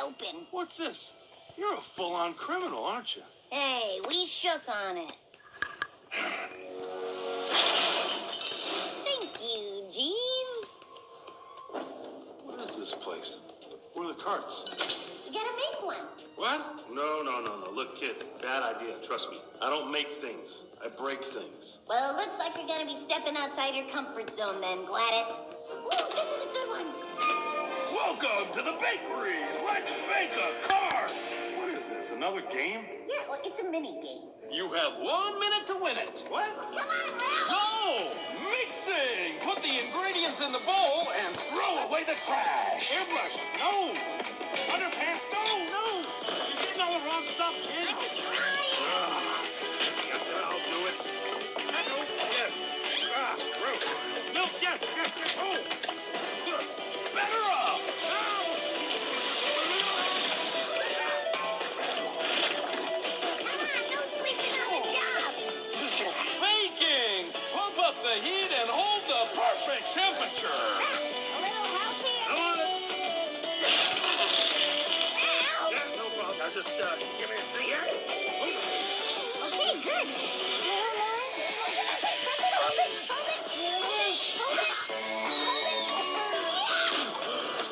open. What's this? You're a full-on criminal, aren't you? Hey, we shook on it. Thank you, Jeeves. What is this place? Where are the carts? You gotta make one. What? No. Look, kid, bad idea. Trust me. I don't make things. I break things. Well, it looks like you're gonna be stepping outside your comfort zone then, Gladys. Ooh, this is a good one. Welcome to the bakery. Let's bake a cart. What is this? Another game? Yeah, well, it's a mini game. You have 1 minute to win it. What? Come on, Ralph. Go! Mixing! Put the ingredients in the bowl and throw away the trash. Airbrush. No. Underpants. No. You're getting all the wrong stuff, kid. I'm trying. I'll do it. Hello. Yes. Gross. Milk. Yes. Oh. Good. Better up! Come on, no sleeping on the job. Baking! Pump up the heat and hold the perfect temperature. A little help here. I want it. Ralph. Yeah, no problem. I'll just give me a thing here. Okay, good. Hold it.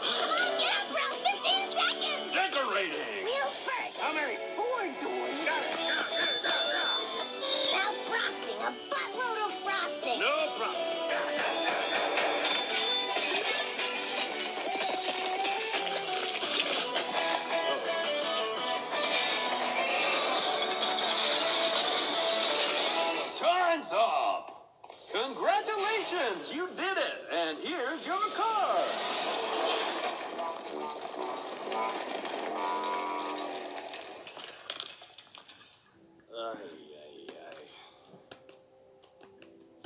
Come on, get up, Ralph. 15 seconds. Decorating. Wheel first. How many? 4 doing. Got it. Now frosting. A buttload of frosting. No problem. Time's up! Congratulations! You did it! And here's your car!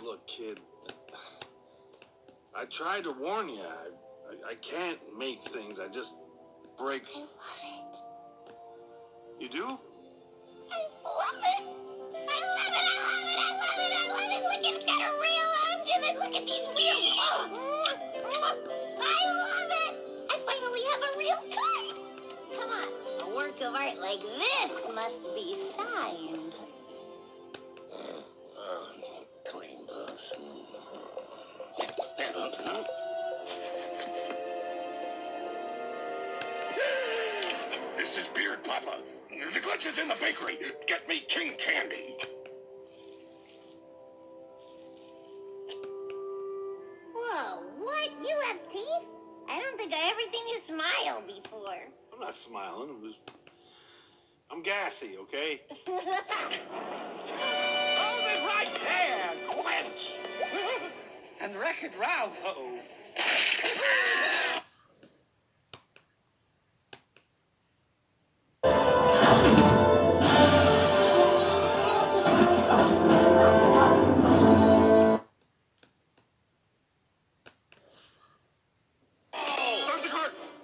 Look, kid. I tried to warn you. I can't make things. I just break. I love it. You do? I love it. Look, it's got a real engine, and look at these wheels. I love it. I finally have a real car. Come on, a work of art like this must be signed. Clean those. This is Beard Papa. The glitch is in the bakery. Get me King Candy. Whoa, what? You have teeth? I don't think I ever seen you smile before. I'm not smiling. I'm gassy, okay? Hold it right there, Quench! And Wreck-It Ralph. Uh-oh.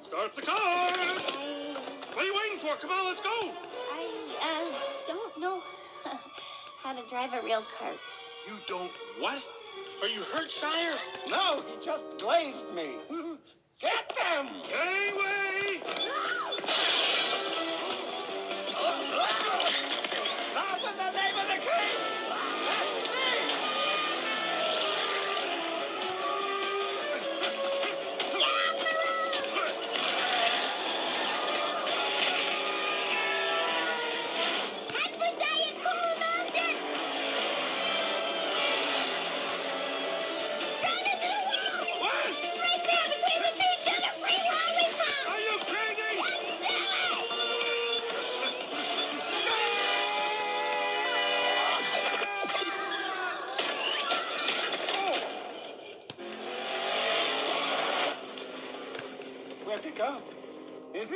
Start the car! What are you waiting for? Come on, let's go! I don't know how to drive a real cart. You don't what? Are you hurt, sire? No, he just glazed me. Get them! Gangway! Not in the name of the king! Where'd it go? It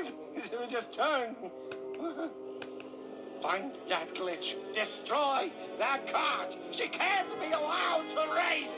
just turned. Find that glitch. Destroy that cart. She can't be allowed to race.